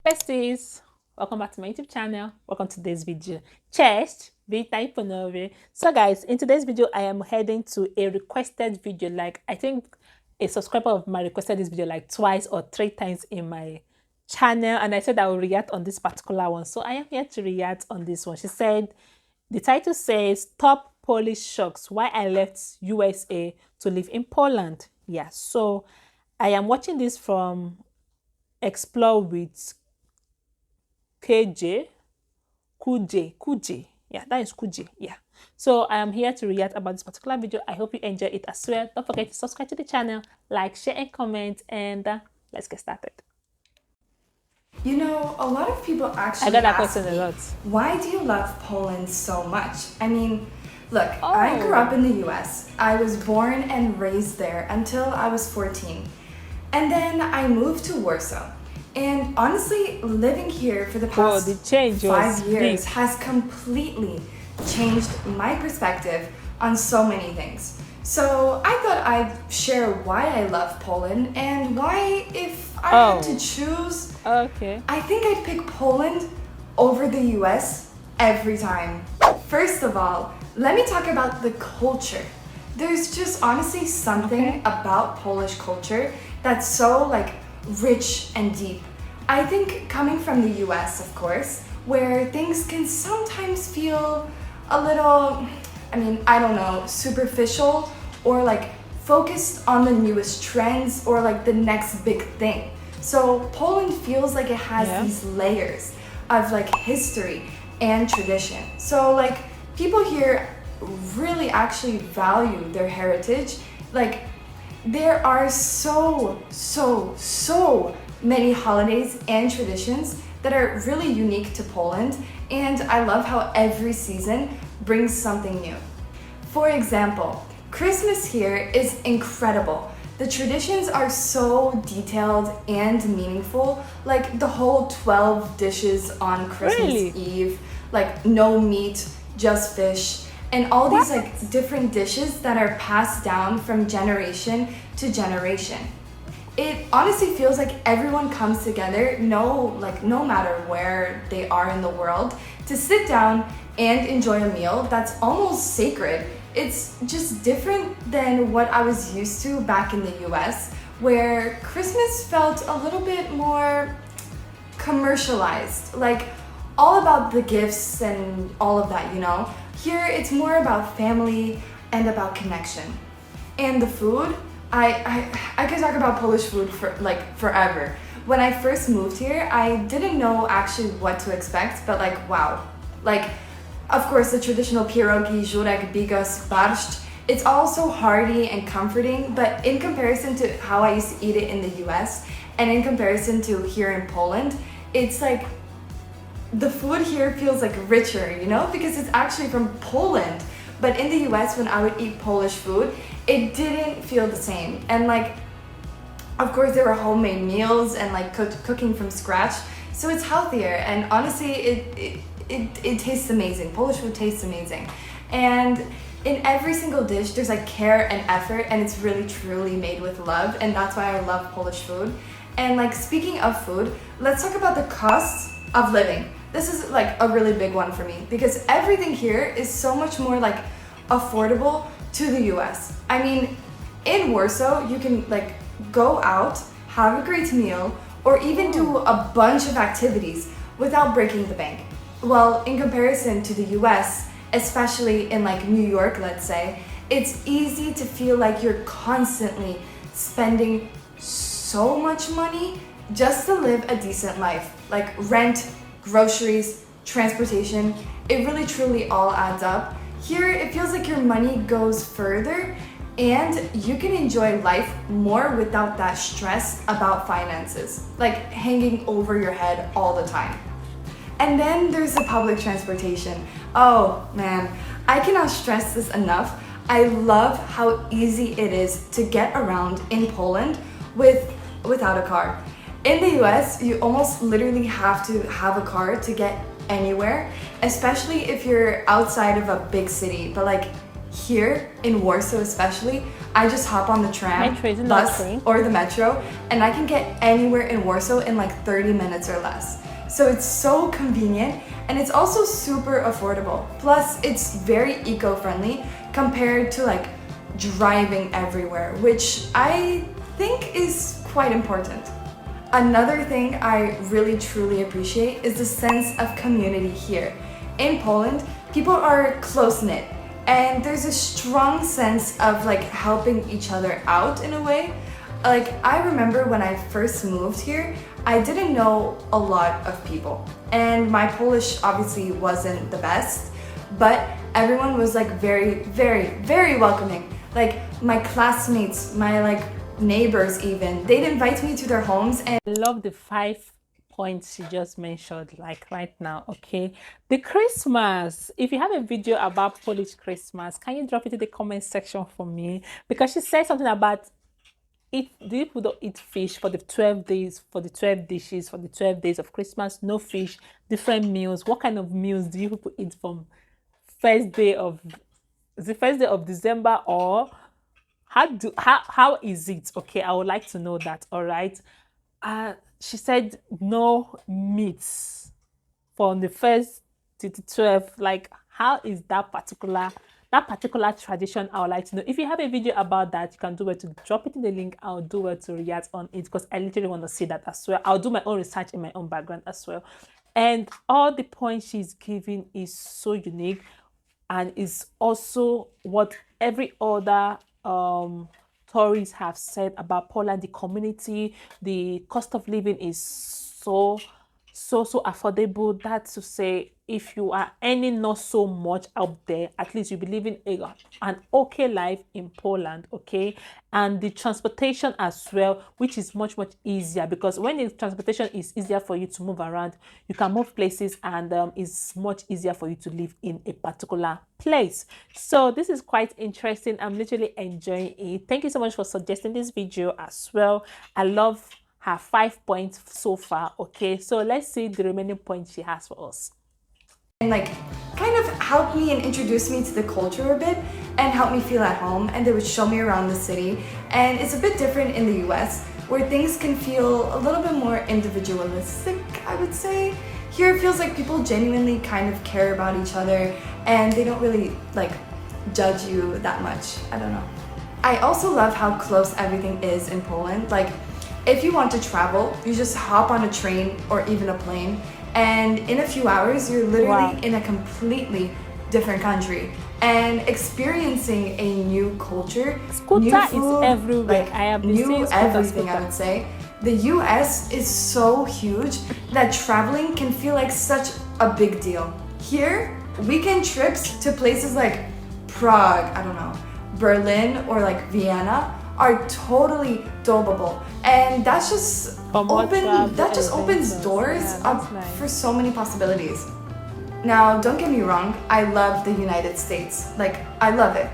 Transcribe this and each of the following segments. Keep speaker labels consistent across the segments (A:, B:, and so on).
A: Besties, welcome back to my YouTube channel. Welcome to today's video. Cześć, witaj ponownie. So guys, in today's video, I am heading to a requested video. Like I think a subscriber of mine requested this video like twice or three times in my channel, and I said I will react on this particular one. So I am here to react on this one. She said the title says Top Polish Shocks: Why I Left USA to Live in Poland. Yeah, so I am watching this from Explore with KJ, Kuj. Yeah, that is Kuj. Yeah. So I am here to react about this particular video. I hope you enjoy it as well. Don't forget to subscribe to the channel, like, share, and comment. And let's get started.
B: You know, a lot of people
A: I
B: actually
A: got that
B: ask
A: question a
B: me,
A: lot.
B: why do you love Poland so much? I mean, look,
A: Oh,
B: I grew up in the US. I was born and raised there until I was 14. And then I moved to Warsaw. And honestly, living here for the past
A: the change was
B: 5 years
A: big.
B: has completely changed my perspective on so many things. So I thought I'd share why I love Poland and why, if I had to choose,
A: Okay.
B: I think I'd pick Poland over the US every time. First of all, let me talk about the culture. There's just honestly something about Polish culture that's so rich and deep. I think coming from the US, of course, where things can sometimes feel a little, I don't know, superficial or focused on the newest trends or the next big thing. So Poland feels like it has these layers of history and tradition. So people here really actually value their heritage. There are so many holidays and traditions that are really unique to Poland, and I love how every season brings something new. For example, Christmas here is incredible. The traditions are so detailed and meaningful, like the whole 12 dishes on Christmas Eve, no meat, just fish, and all these different dishes that are passed down from generation to generation. It honestly feels like everyone comes together, no matter where they are in the world, to sit down and enjoy a meal that's almost sacred. It's just different than what I was used to back in the US, where Christmas felt a little bit more commercialized, all about the gifts and all of that, you know? Here it's more about family and about connection. And the food, I could talk about Polish food for forever. When I first moved here, I didn't know actually what to expect, but wow. Of course, the traditional pierogi, żurek, bigos, barszcz, it's all so hearty and comforting, but in comparison to how I used to eat it in the US and in comparison to here in Poland, it's the food here feels richer, you know, because it's actually from Poland. But in the US, when I would eat Polish food, it didn't feel the same. And of course, there were homemade meals and cooking from scratch, so it's healthier. And honestly, it tastes amazing. Polish food tastes amazing, and in every single dish, there's care and effort, and it's really truly made with love. And that's why I love Polish food. And speaking of food, let's talk about the costs of living. This is a really big one for me because everything here is so much more affordable to the US. I mean, in Warsaw, you can go out, have a great meal, or even do a bunch of activities without breaking the bank. Well, in comparison to the US, especially in New York, let's say, it's easy to feel like you're constantly spending so much money just to live a decent life. Rent, groceries, transportation, it really truly all adds up. Here, it feels like your money goes further and you can enjoy life more without that stress about finances, hanging over your head all the time. And then there's the public transportation. Oh man, I cannot stress this enough. I love how easy it is to get around in Poland without a car. In the US, you almost literally have to have a car to get anywhere, especially if you're outside of a big city. But Here in Warsaw especially, I just hop on the tram,
A: Metro, isn't that
B: bus,
A: train?
B: or the metro, and I can get anywhere in Warsaw in like 30 minutes or less. So it's so convenient, and it's also super affordable. Plus, it's very eco-friendly compared to like driving everywhere, which I think is quite important. Another thing I really truly appreciate is the sense of community here. In Poland, people are close-knit, and there's a strong sense of like helping each other out in a way. Like, I remember when I first moved here, I didn't know a lot of people, and my Polish obviously wasn't the best, but everyone was like very, very, very welcoming. Like, my classmates, my like neighbors even, they'd invite me to their homes, and
A: I love the 5 points she just mentioned, like right now. Okay, the Christmas. If you have a video about Polish Christmas, can you drop it in the comment section for me? Because she said something about eat, the people don't eat fish for the 12 days, for the 12 dishes, for the 12 days of Christmas, no fish, different meals. What kind of meals do you people eat from first day of, is it first day of December, or how is it? Okay, I would like to know that. All right. She said no meats from the first to the 12th. Like, how is that particular tradition? I would like to know. If you have a video about that, you can do it to drop it in the link. I'll do it to react on it, because I literally want to see that as well. I'll do my own research in my own background as well. And all the points she's giving is so unique, and is also what every other tourists have said about Poland. The community, the cost of living is so affordable. That's to say, if you are earning not so much out there, at least you'll be living an okay life in Poland. Okay, and the transportation as well, which is much easier, because when the transportation is easier for you to move around, you can move places, and it's much easier for you to live in a particular place. So this is quite interesting. I'm literally enjoying it. Thank you so much for suggesting this video as well. I love her 5 points so far. Okay, so let's see the remaining points she has for us.
B: And like kind of help me and introduce me to the culture a bit and help me feel at home, and they would show me around the city. And it's a bit different in the US, where things can feel a little bit more individualistic, I would say. Here it feels like people genuinely kind of care about each other, and they don't really like judge you that much. I don't know. I also love how close everything is in Poland. Like, if you want to travel, you just hop on a train or even a plane, and in a few hours, you're literally in a completely different country and experiencing a new culture.
A: Scooter
B: new food,
A: is everywhere.
B: like,
A: I have been
B: new
A: seeing
B: everything,
A: scooter.
B: I would say. The US is so huge that traveling can feel like such a big deal. Here, weekend trips to places like Prague, I don't know, Berlin, or like Vienna are totally doable, and that just opens doors up for so many possibilities. Now, don't get me wrong, I love the United States. Like, I love it.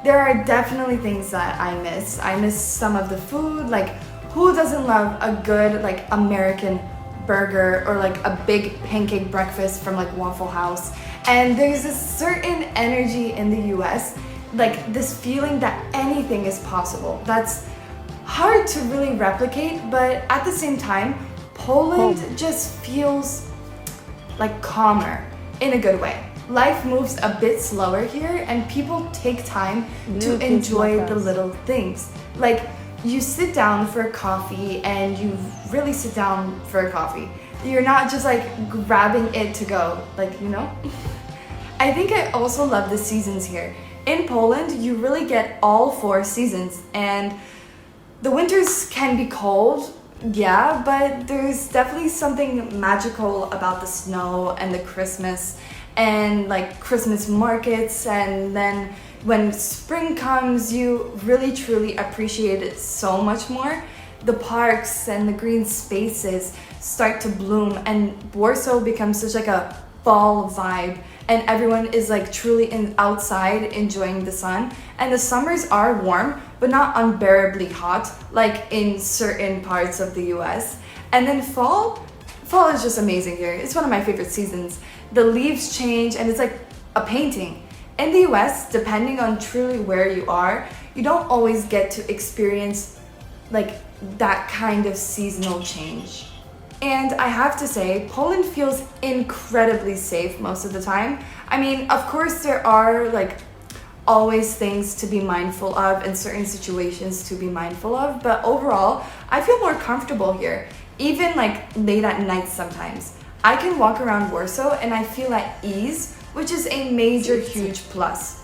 B: There are definitely things that I miss. I miss some of the food. Like, who doesn't love a good like American burger, or like a big pancake breakfast from like Waffle House? And there's a certain energy in the US, like this feeling that anything is possible. That's hard to really replicate, but at the same time, Poland just feels like calmer in a good way. Life moves a bit slower here, and people take time to enjoy the little things. Like, you sit down for a coffee, and you really sit down for a coffee. You're not just like grabbing it to go, like, you know? I think I also love the seasons here. In Poland, you really get all 4 seasons, and the winters can be cold, yeah, but there's definitely something magical about the snow and the Christmas, and like Christmas markets. And then when spring comes, you really truly appreciate it so much more. The parks and the green spaces start to bloom, and Warsaw becomes such like a fall vibe, and everyone is like truly outside enjoying the sun. And the summers are warm, but not unbearably hot like in certain parts of the US. And then fall is just amazing here. It's one of my favorite seasons. The leaves change, and it's like a painting. In the US, depending on truly where you are, you don't always get to experience like that kind of seasonal change. And I have to say, Poland feels incredibly safe most of the time. I mean, of course, there are like always things to be mindful of and certain situations to be mindful of, but overall, I feel more comfortable here, even like late at night sometimes. I can walk around Warsaw and I feel at ease, which is a major, huge plus.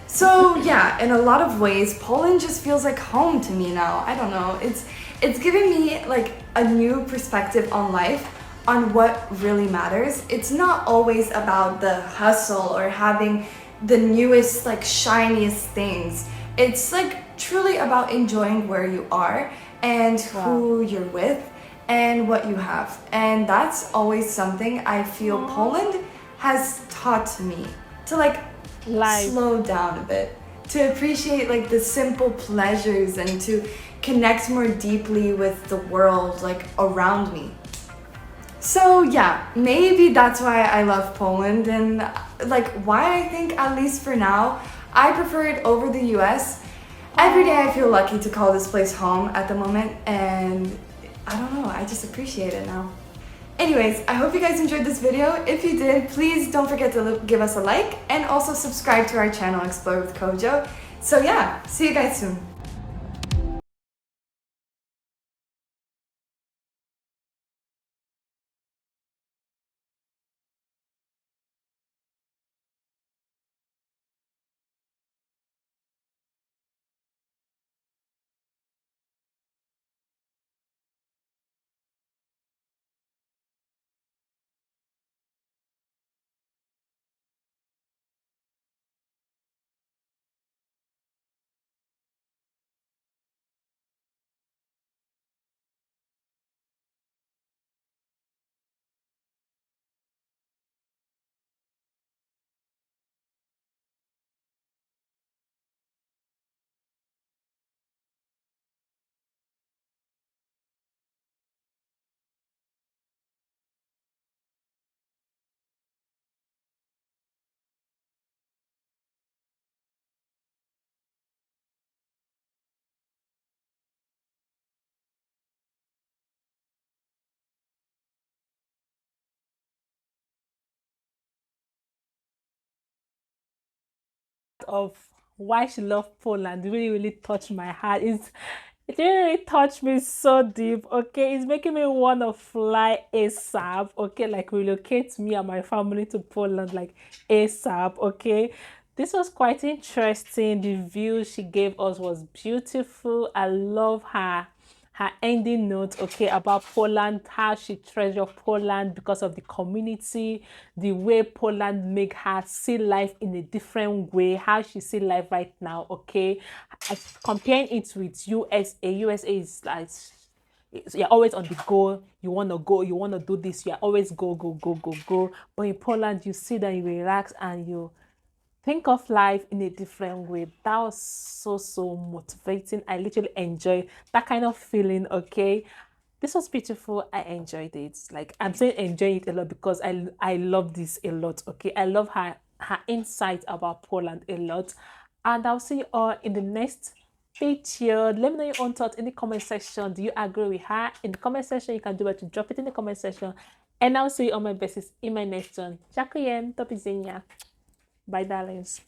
B: So yeah, in a lot of ways, Poland just feels like home to me now. I don't know, it's giving me like a new perspective on life, on what really matters. It's not always about the hustle or having the newest, like shiniest things. It's like truly about enjoying where you are and who you're with and what you have. And that's always something I feel Poland has taught me to like slow down a bit, to appreciate like the simple pleasures and to connect more deeply with the world like around me. So yeah, maybe that's why I love Poland and like why I think, at least for now, I prefer it over the US. Every day I feel lucky to call this place home at the moment, and I don't know, I just appreciate it now. Anyways, I hope you guys enjoyed this video. If you did, please don't forget to give us a like and also subscribe to our channel, Explore with Kojo. So yeah, see you guys soon.
A: Of why she loved Poland really touched my heart. It really touched me so deep. Okay, it's making me want to fly ASAP. Okay, like relocate me and my family to Poland like ASAP. Okay, this was quite interesting. The view she gave us was beautiful. I love her ending note, okay, about Poland, how she treasured Poland because of the community, the way Poland make her see life in a different way, how she see life right now, okay. Comparing it with USA, USA is like you're always on the go, you want to go, you want to do this, you're always go. But in Poland, you sit and you relax and you think of life in a different way. That was so motivating. I literally enjoy that kind of feeling. Okay, this was beautiful. I enjoyed it. Like, I'm saying enjoy it a lot because I love this a lot. Okay, I love her insight about Poland a lot. And I'll see you all in the next video. Let me know your own thoughts in the comment section. Do you agree with her? In the comment section, you can do it to drop it in the comment section. And I'll see you on my basis in my next one. Dziękuję. Do widzenia. Bye, darlings.